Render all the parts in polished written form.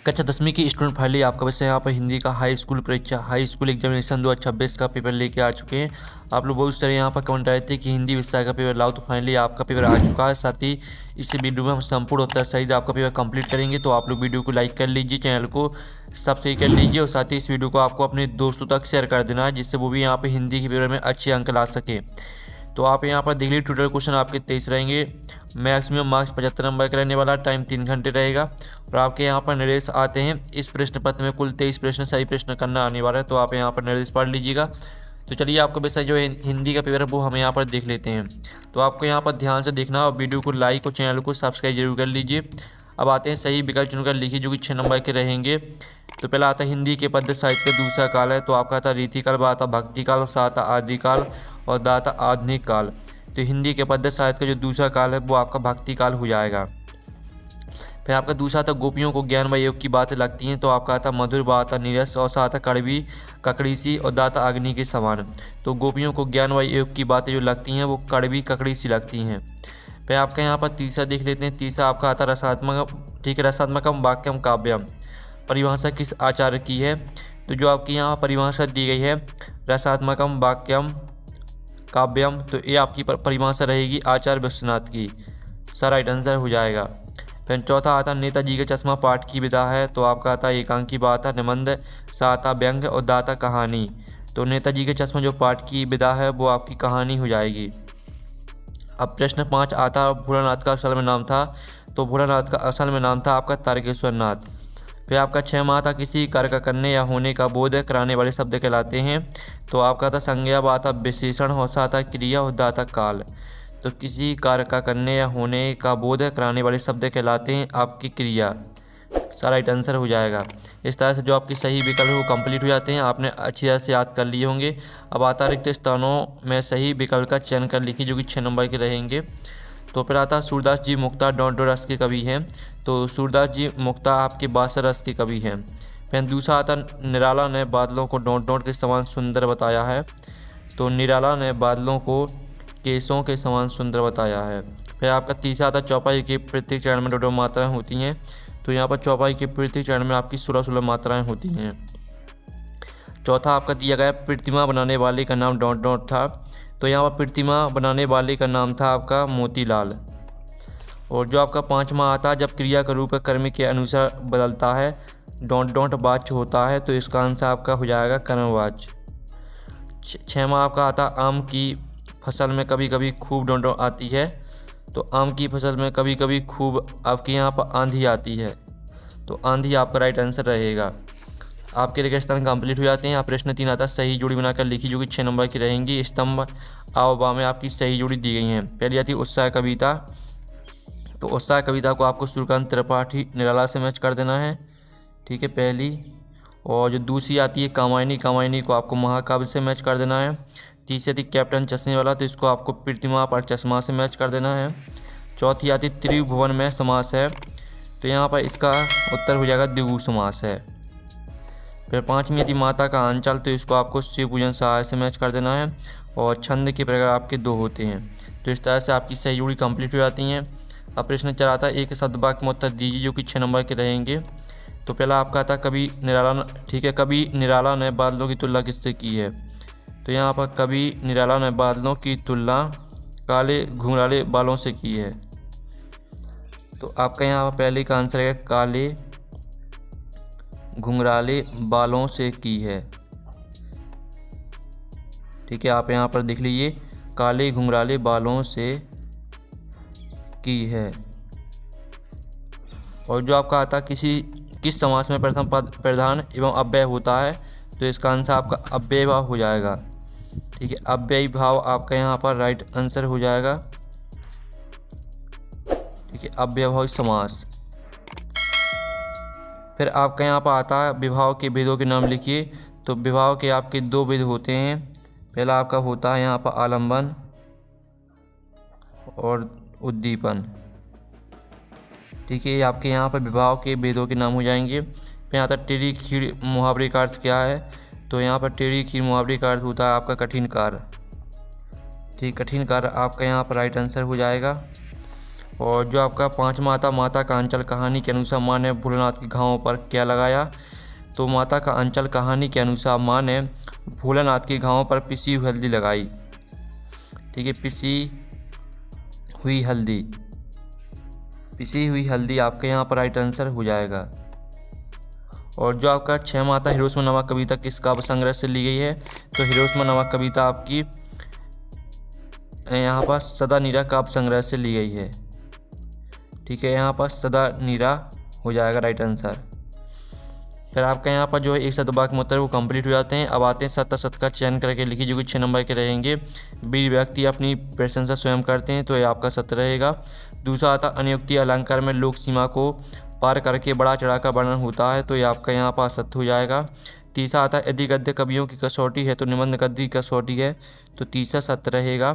कक्षा 10वीं की स्टूडेंट फाइनली आपका वैसे यहाँ पर हिंदी का हाई स्कूल परीक्षा हाई स्कूल एग्जामिनेशन 2026 का पेपर लेके आ चुके हैं। आप लोग बहुत सारे यहाँ पर कमेंट आए थे कि हिंदी विषय का पेपर लाओ, तो फाइनली आपका पेपर आ चुका है। साथ ही इस वीडियो में हम संपूर्ण उत्तर सहित आपका पेपर कंप्लीट करेंगे, तो आप लोग वीडियो को लाइक कर लीजिए, चैनल को सब्सक्राइब कर लीजिए और साथ ही इस वीडियो को आपको अपने दोस्तों तक शेयर कर देना है, जिससे वो भी यहाँ पर हिंदी के पेपर में अच्छे अंक ला सके। तो आप यहाँ पर देख लीजिए, टोटल क्वेश्चन आपके 23 रहेंगे। मैक्सिमम मार्क्स 75 नंबर का रहने वाला, टाइम 3 घंटे रहेगा। और आपके यहाँ पर निर्देश आते हैं, इस प्रश्न पत्र में कुल 23 प्रश्न सही प्रश्न करना आने वाला है, तो आप यहाँ पर निर्देश पढ़ लीजिएगा। तो चलिए आपका विषय जो है हिंदी का पेपर है वो हम यहाँ पर देख लेते हैं। तो आपको यहाँ पर ध्यान से देखना और वीडियो को लाइक और चैनल को सब्सक्राइब जरूर कर लीजिए। अब आते हैं सही विकल्प चुनकर लिखिए, जो कि 6 नंबर के रहेंगे। तो पहला आता है हिंदी के पद्य साहित्य का दूसरा काल है, तो आपका आता रीतिकाल, आता भक्ति काल, साथ आदिकाल और दाता आधुनिक काल। तो हिंदी के पद्य साहित्य का जो दूसरा काल है वो आपका भक्ति काल हो जाएगा। फिर आपका दूसरा था गोपियों को ज्ञान व योग की बातें लगती हैं, तो आपका आता मधुर बात नीरस और साथ कड़वी ककड़ी और दाता अग्नि के समान। तो गोपियों को ज्ञान व योग की बातें जो लगती हैं वो कड़वी ककड़ी सी लगती हैं। फिर आपका यहाँ पर तीसरा देख लेते हैं। तीसरा आपका आता रसात्मक, ठीक है, रसात्मकम वाक्यम काव्यम। परिभाषा किस आचार्य की है? तो जो आपकी यहाँ परिभाषा दी गई है रसात्मकम वाक्यम काव्यम, तो ये आपकी परिभाषा रहेगी आचार्य विश्वनाथ की। सर राइट आंसर हो जाएगा। फिर चौथा आता नेताजी का चश्मा पाठ की विधा है, तो आपका आता एकांकी बात निबंध, साता व्यंग और दाता कहानी। तो नेताजी का चश्मा जो पाठ की विधा है वो आपकी कहानी हो जाएगी। अब प्रश्न 5 आता भोलानाथ का असल में नाम था, तो भोलानाथ का असल में नाम था आपका तारकेश्वर नाथ। फिर आपका 6 आता किसी कार्य का करने या होने का बोध कराने वाले शब्द कहलाते हैं, तो आपका था संज्ञा, बाता विशेषण और साता क्रिया और दाता काल। तो किसी कार्य का करने या होने का बोध कराने वाले शब्द कहलाते हैं आपकी क्रिया। सारा राइट आंसर हो जाएगा। इस तरह से जो आपके सही विकल्प है वो कंप्लीट हो जाते हैं, आपने अच्छी तरह से याद कर लिए होंगे। अब आता रिक्त स्थानों में सही विकल्प का चयन कर लिखिए, जो कि 6 नंबर के रहेंगे। तो फिर आता सूरदास जी मुक्ता डॉट रस के कवि हैं, तो सूरदास जी मुक्ता आपके 62 रस के कवि हैं। फिर दूसरा आता निराला ने बादलों को डॉट के समान सुंदर बताया है, तो निराला ने बादलों को केसों के समान सुंदर बताया है। फिर आपका तीसरा आता चौपाई के प्रत्येक चरण में डॉट मात्राएँ होती हैं, तो यहाँ पर चौपाई के प्रत्येक चरण में आपकी 16 मात्राएँ होती हैं। चौथा आपका दिया गया प्रतिमा बनाने वाले का नाम डॉट था, तो यहाँ पर प्रतिमा बनाने वाले का नाम था आपका मोतीलाल। और जो आपका 5वां आता जब क्रिया का रूप कर्म के अनुसार बदलता है डॉट वाच्य होता है, तो इसका आंसर आपका हो जाएगा कर्मवाच्य। 6वां आपका आता आम की फसल में कभी कभी खूब डॉट आती है, तो आम की फसल में कभी कभी खूब आपके यहाँ पर आंधी आती है, तो आंधी आपका राइट आंसर रहेगा। आपके रेगिस्तान कंप्लीट हो जाते हैं। आप प्रश्न 3 आता सही जोड़ी बनाकर लिखी, जो कि 6 नंबर की रहेंगी। स्तंभ आवबा में आपकी सही जोड़ी दी गई हैं। पहली आती है उत्साह कविता, तो उत्साह कविता को आपको सूर्यकांत त्रिपाठी निराला से मैच कर देना है, ठीक है, पहली। और जो दूसरी आती है कामायनी, कामायनी को आपको महाकाव्य से मैच कर देना है। तीसरी आती कैप्टन चश्मे वाला, तो इसको आपको प्रतिमा पर चश्मा से मैच कर देना है। चौथी आती त्रिभुवन में समास है, तो यहाँ पर इसका उत्तर हो जाएगा द्विगु समास है। फिर 5वीं आती माता का अंचल, तो इसको आपको शिव पूजन सहाय से मैच कर देना है। और छंद के प्रकार आपके 2 होते हैं, तो इस तरह से आपकी सही जोड़ी कंप्लीट हो जाती हैं। अब प्रश्न 4 आता एक शब्द वाक्य में उत्तर दीजिए, जो कि 6 नंबर के रहेंगे। तो पहला आपका आता कभी निराला, ठीक है, कभी निराला ने बादलों की तुलना किससे की है? तो यहाँ पर कभी निराला ने बादलों की तुलना काले घुंघराले बालों से की है, तो आपका यहाँ पर पहले का आंसर है काले घुंघराले बालों से की है, ठीक है। आप यहाँ पर देख लीजिए, काले घुंघराले बालों से की है। और जो आपका आता किस समास में प्रथम पद प्रधान एवं अव्यय होता है, तो इसका आंसर आपका अव्यय भाव हो जाएगा, ठीक है। अव्ययी भाव आपका यहाँ पर राइट आंसर हो जाएगा, ठीक है, अव्यय भाव समास। फिर आपका यहाँ पर आता है विभाव के भेदों के नाम लिखिए, तो विभाव के आपके 2 भेद होते हैं। पहला आपका होता है यहाँ पर आलंबन और उद्दीपन, ठीक है, ये आपके यहाँ पर विभाव के भेदों के नाम हो जाएंगे। फिर यहाँ तक टेढ़ी खीर मुहावरे का अर्थ क्या है, तो यहाँ पर टेढ़ी खीर मुहावरे का अर्थ होता है आपका कठिन कार्य, ठीक, कठिन कार्य आपका यहाँ पर राइट आंसर हो जाएगा। और जो आपका पाँचवा आता माता का अंचल कहानी के अनुसार माँ ने भोलेनाथ के घावों पर क्या लगाया। तो माता का अंचल कहानी के अनुसार माँ ने भोलेनाथ के घावों पर पिसी हुई हल्दी लगाई। ठीक है, पिसी हुई हल्दी आपके यहाँ पर राइट आंसर हो जाएगा। और जो आपका 6 माता हिरोशिमा नामक कविता किस काव्य संग्रह से ली गई है। तो हिरोशिमा नामक कविता आपकी यहाँ पर सदा नीरा काव्य संग्रह से ली गई है। ठीक है, यहाँ पर सदा नीरा हो जाएगा राइट आंसर। फिर आपका यहाँ पर जो है एक शब्द वाक्य में उत्तर वो कंप्लीट हो जाते हैं। अब आते हैं सत्ता शत का चयन करके लिखिए जो कि 6 नंबर के रहेंगे। वीर व्यक्ति अपनी प्रशंसा स्वयं करते हैं, तो ये आपका सत्य रहेगा। दूसरा आता अनुक्ति अलंकार में लोक सीमा को पार करके बड़ा चढ़ा का वर्णन होता है, तो ये आपका यहाँ पर असत्य हो जाएगा। तीसरा आता यदि गद्य कवियों की कसौटी है तो निबंध गद्य की कसौटी है, तो तीसरा सत्य रहेगा।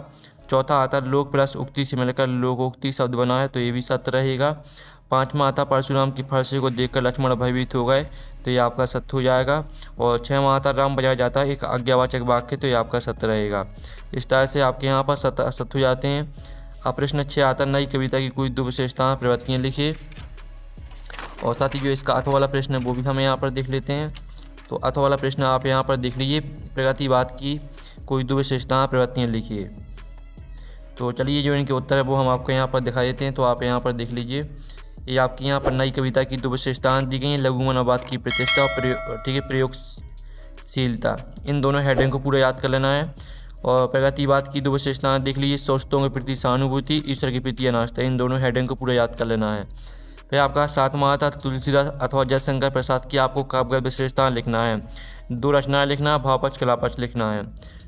चौथा आता लोक प्लस उक्ति से मिलकर लोकोक्ति शब्द बना है, तो ये भी सत्य रहेगा। पाँचवा आता परशुराम की फरसे को देखकर लक्ष्मण भयभीत हो गए, तो ये आपका सत्य हो जाएगा। और 6वां आता राम बजाया जाता है एक आज्ञावाचक वाक्य, तो ये आपका सत्य रहेगा। इस तरह से आपके यहाँ पर सत्य असत्य हो जाते हैं। अब प्रश्न 6 आता नई कविता की कोई 2 विशेषताएं प्रवृत्तियाँ लिखिए। और साथ ही जो इसका अर्थ वाला प्रश्न है वो भी हम यहाँ पर देख लेते हैं। तो अर्थ वाला प्रश्न आप यहाँ पर देख लीजिए, प्रगतिवाद की कोई 2 विशेषताएं प्रवृत्तियाँ लिखिए। तो चलिए जो इनके उत्तर है वो हम आपको यहाँ पर दिखा देते हैं। तो आप यहाँ पर देख लीजिए, ये आपकी यहाँ पर नई कविता की 2 विशेषताएं दी गई हैं, लघुमनोवाद की प्रतिष्ठा और ठीक है प्रयोगशीलता। इन दोनों हेडिंग को पूरा याद कर लेना है। और प्रगतिवाद की 2 विशेषताएं देख लीजिए, सोचतों के प्रति सहानुभूति, ईश्वर के प्रति अनास्था। इन दोनों हेडिंग को पूरा याद कर लेना है। फिर आपका 7वां आता तुलसीदास अथवा जयशंकर प्रसाद की आपको काव्यगत विशेषताएं लिखना है। 2 रचनाएं लिखना, भावपक्ष कलापक्ष लिखना है।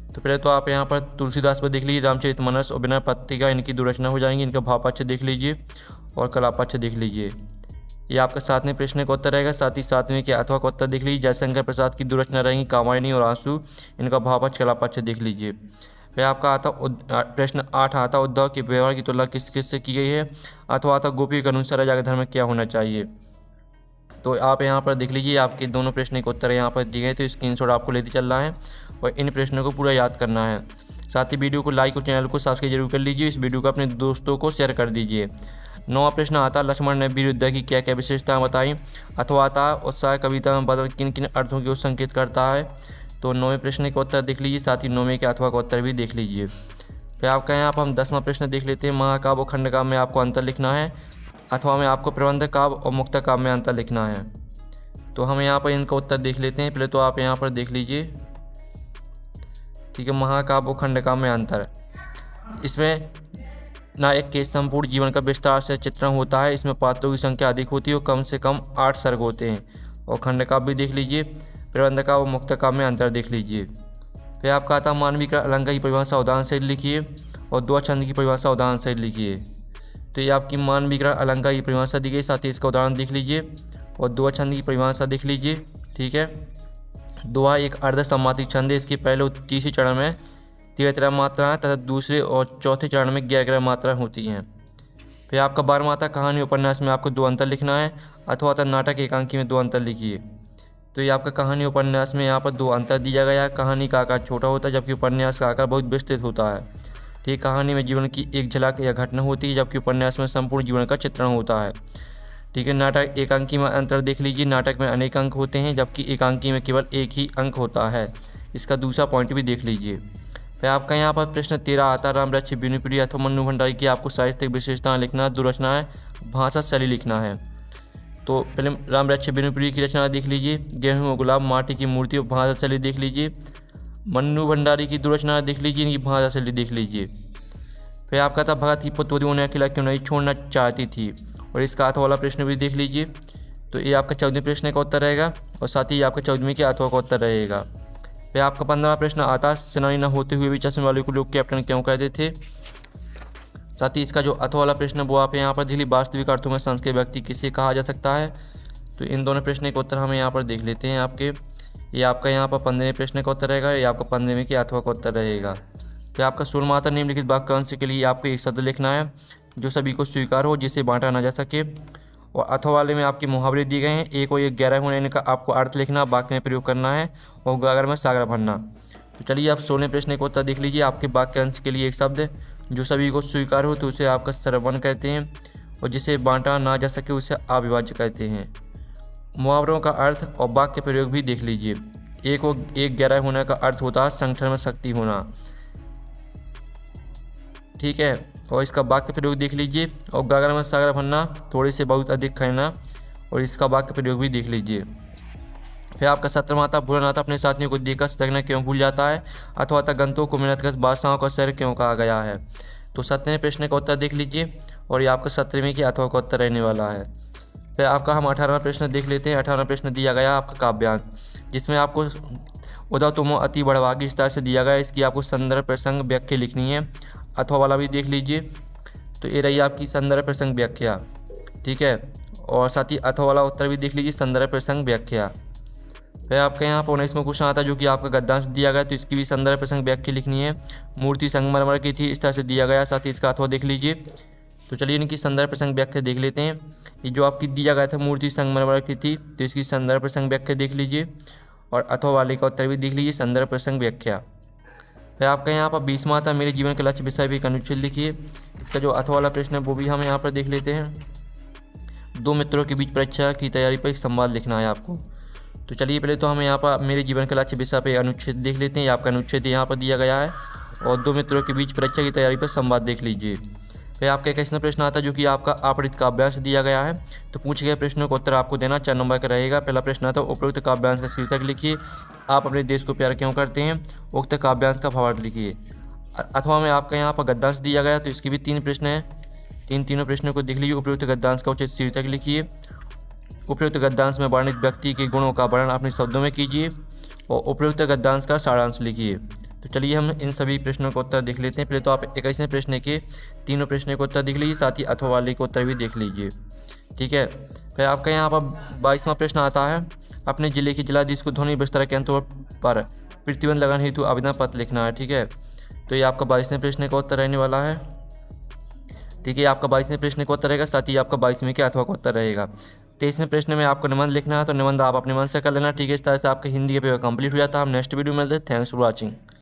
तो पहले तो आप यहाँ पर तुलसीदास पर देख लीजिए, रामचरितमानस और विनय पत्रिका, इनकी 2 रचना हो जाएंगी। इनका भावपक्ष देख लीजिए और कलापक्ष देख लीजिए। ये आपका 7वें प्रश्न का उत्तर रहेगा। साथ ही 7वें के अथवा का उत्तर देख लीजिए, जयशंकर प्रसाद की 2 रचना रहेंगी, कामायनी और आंसू, इनका भावपक्ष कलापक्ष देख लीजिए। फिर आपका आता प्रश्न 8 आता उद्धव के व्यवहार की तुलना किस किस से की गई है। अथवा आता गोपी के अनुसार राजा का धर्म में क्या होना चाहिए। तो आप यहाँ पर देख लीजिए, आपके दोनों प्रश्न के उत्तर यहाँ पर दिए गए, तो स्क्रीनशॉट आपको लेते चलना है और इन प्रश्नों को पूरा याद करना है। साथ ही वीडियो को लाइक और चैनल को सब्सक्राइब जरूर कर लीजिए। इस वीडियो को अपने दोस्तों को शेयर कर दीजिए। 9वां प्रश्न आता लक्ष्मण ने वीर योद्धा की क्या क्या विशेषताएं बताई। अथवा आता उत्साह कविता में बदल किन किन अर्थों की ओर संकेत करता है। तो 9वें प्रश्न का उत्तर देख लीजिए, साथ ही 9वें के अथवा का उत्तर भी देख लीजिए। फिर आपका यहाँ पर हम 10वां प्रश्न देख लेते हैं। महाकाव्य और खंडकाव्य में आपको अंतर लिखना है, अथवा में आपको प्रबंध काव्य और मुक्त काव्य में अंतर लिखना है। तो हम यहाँ पर इनका उत्तर देख लेते हैं। पहले तो आप यहाँ पर देख लीजिए, ठीक है, महाकाव्य और खंडकाव्य में अंतर। इसमें नायक के संपूर्ण जीवन का विस्तार से चित्रण होता है, इसमें पात्रों की संख्या अधिक होती है और कम से कम 8 सर्ग होते हैं। और खंडकाव्य भी देख लीजिए, प्रबंध काव्य और मुक्त काव्य में अंतर देख लीजिए। फिर आपका आता मानवीय का अलंकार की परिभाषा उदाहरण सहित लिखिए और 2 छंद की परिभाषा उदाहरण सहित लिखिए। तो ये आपकी मानवीय का अलंकार की परिभाषा दी गई, साथ ही इसका उदाहरण देख लीजिए और 2 छंद की परिभाषा देख लीजिए। ठीक है, दोहा एक अर्ध सम्मातिक छंद है। इसके पहले और तीसरे चरण में 13 मात्राएँ तथा दूसरे और चौथे चरण में 11 मात्राएँ होती हैं। फिर आपका 12वां आता कहानी उपन्यास में आपको 2 अंतर लिखना है, अथवा आता नाटक एकांकी में 2 अंतर लिखिए। तो ये आपका कहानी उपन्यास में यहाँ पर 2 अंतर दिया गया है। कहानी का आकार छोटा होता है जबकि उपन्यास का आकार बहुत विस्तृत होता है। ठीक, कहानी में जीवन की एक झलक या घटना होती है जबकि उपन्यास में संपूर्ण जीवन का चित्रण होता है। ठीक है, नाटक एकांकी में अंतर देख लीजिए, नाटक में अनेक अंक होते हैं जबकि एकांकी में केवल एक ही अंक होता है। इसका दूसरा पॉइंट भी देख लीजिए। फिर आपका यहाँ पर प्रश्न 13 आता राम रक्ष बिनुप्रिय अथवा मन्नू भंडारी की आपको साहित्यिक विशेषताएं लिखना, 2 रचनाएं, भाषा शैली लिखना है। तो पहले राम रक्ष बिनुप्रिय की रचना देख लीजिए, गेहूँ और गुलाब, माटी की मूर्ति और भाषा शैली देख लीजिए। मन्नू भंडारी की 2 रचनाएं देख लीजिए, इनकी भाषा शैली देख लीजिए। फिर आपका था भगत की पुत्री उन्हें अकेला क्यों नहीं छोड़ना चाहती थी, और इसका अथवा वाला प्रश्न भी देख लीजिए। तो ये आपका 14वें प्रश्न का उत्तर रहेगा और साथ ही आपका 14वें के अथवा का उत्तर रहेगा। फिर आपका 15वां प्रश्न आता सेनानी न होते हुए भी चश्मे वाले को लोग कैप्टन क्यों कहते थे। साथ ही इसका जो अथवा वाला प्रश्न वो आप यहाँ पर दिल्ली वास्तविक अर्थों में संस्कृत व्यक्ति किसे कहा जा सकता है। तो इन दोनों प्रश्न के उत्तर हमें यहाँ पर देख लेते हैं। आपके ये आपका यहाँ पर 15वें प्रश्न का उत्तर रहेगा, ये आपका 15वें के अथवा का उत्तर रहेगा। फिर आपका 16वां आता निम्नलिखित वाक्यांश के लिए आपको एक शब्द लिखना है जो सभी को स्वीकार हो, जिसे बांटा ना जा सके। और अथवा वाले में आपके मुहावरे दिए गए हैं, 1 और 11 होने इनका आपको अर्थ लिखना, वाक्य में प्रयोग करना है और गागर में सागर भरना। तो चलिए आप 16वें प्रश्न का उत्तर देख लीजिए। आपके वाक्यांश के लिए एक शब्द जो सभी को स्वीकार हो तो उसे आपका श्रवण कहते हैं, और जिसे बांटा ना जा सके उसे अविभाज्य कहते हैं। मुहावरों का अर्थ और वाक्य प्रयोग भी देख लीजिए। एक और एक गहरा होने का अर्थ होता है संगठन में शक्ति होना, ठीक है। और इसका वाक्य प्रयोग देख लीजिए। और गागर में सागर भरना, थोड़े से बहुत अधिक कहना, और इसका वाक्य प्रयोग भी देख लीजिए। फिर आपका सत्रमाता भूलनाथ अपने साथियों को देखकर सतर्कना क्यों भूल जाता है, अथवा गंतों को मेहनत कर बादशाहों का शहर क्यों कहा गया है। तो 17वें प्रश्न का उत्तर देख लीजिए, और ये आपका 17वें के अथवा का उत्तर रहने वाला है। फिर आपका हम 18वां प्रश्न देख लेते हैं। 18वां प्रश्न दिया गया आपका काव्यांश, जिसमें आपको उदा तुम अति बढ़वागी इस तरह से दिया गया। इसकी आपको संदर्भ प्रसंग व्याख्या लिखनी है। अथवा वाला भी देख लीजिए। तो ये रही आपकी संदर्भ प्रसंग व्याख्या, ठीक है। और साथ ही अथवा वाला उत्तर भी देख लीजिए, संदर्भ प्रसंग व्याख्या। फिर आपके यहाँ पर 19वां क्वेश्चन आता है, जो कि आपका गद्यांश दिया गया, तो इसकी भी संदर्भ प्रसंग व्याख्या लिखनी है। मूर्ति संगमरमर की थी, इस तरह से दिया गया। साथ ही इसका अथवा देख लीजिए। तो चलिए इनकी संदर्भ प्रसंग व्याख्या देख लेते हैं। ये जो आपकी दिया गया था मूर्ति संगमरमर की थी, तो इसकी संदर्भ प्रसंग व्याख्या देख लीजिए, और अथवा वाले का उत्तर भी देख लीजिए, संदर्भ प्रसंग व्याख्या। फिर आपका यहाँ पर 20वां था, मेरे जीवन के लक्ष्य विषय भी एक अनुच्छेद लिखिए। इसका जो अथवा वाला प्रश्न है वो भी हम यहाँ पर देख लेते हैं। दो मित्रों के बीच परीक्षा की तैयारी पर एक संवाद लिखना है आपको। तो चलिए पहले तो हम यहाँ पर मेरे जीवन के लक्ष्य विषय पे अनुच्छेद देख लेते हैं। आपका अनुच्छेद यहाँ पर दिया गया है, और दो मित्रों के बीच परीक्षा की तैयारी पर संवाद देख लीजिए। फिर आपका 21वां प्रश्न आता है, जो कि आपका अपहृत काव्यांश दिया गया है। तो पूछे गए प्रश्नों का उत्तर आपको देना 4 नंबर का रहेगा। पहला प्रश्न आता है, उपरोक्त काव्यांश का शीर्षक लिखिए। आप अपने देश को प्यार क्यों करते हैं। उक्त काव्यांश का भावार्थ लिखिए। अथवा में आपका यहाँ पर गद्यांश दिया गया, तो इसके भी 3 प्रश्न हैं। तीनों प्रश्नों को देख लीजिए। उपरोक्त गद्यांश का उचित शीर्षक लिखिए। उपरोक्त गद्यांश में वर्णित व्यक्ति के गुणों का वर्णन अपने शब्दों में कीजिए, और उपरोक्त गद्यांश का सारांश लिखिए। तो चलिए हम इन सभी प्रश्नों का उत्तर देख लेते हैं। पहले तो आप 21वें प्रश्न के तीनों प्रश्नों का उत्तर देख लीजिए, साथ ही अथवा वाले का उत्तर भी देख लीजिए, ठीक है। फिर आपका यहाँ पर 22वां प्रश्न आता है, अपने जिले के जिलाधीश को ध्वनि विस्तार केंद्रों पर प्रतिबंध लगाने हेतु आवेदन पत्र लिखना है, ठीक है। तो ये आपका 22वें प्रश्न का उत्तर रहने वाला है, ठीक है। आपका 22वें प्रश्न का उत्तर रहेगा, साथ ही आपका 22वें के अथवा का उत्तर रहेगा। 23वें प्रश्न में आपको निबंध लिखना है, तो निबंध आप अपने मन से कर लेना, ठीक है। इस तरह से आपका हिंदी का पेपर कंप्लीट हो जाता है। हम नेक्स्ट वीडियो में मिलते हैं। Thanks for watching.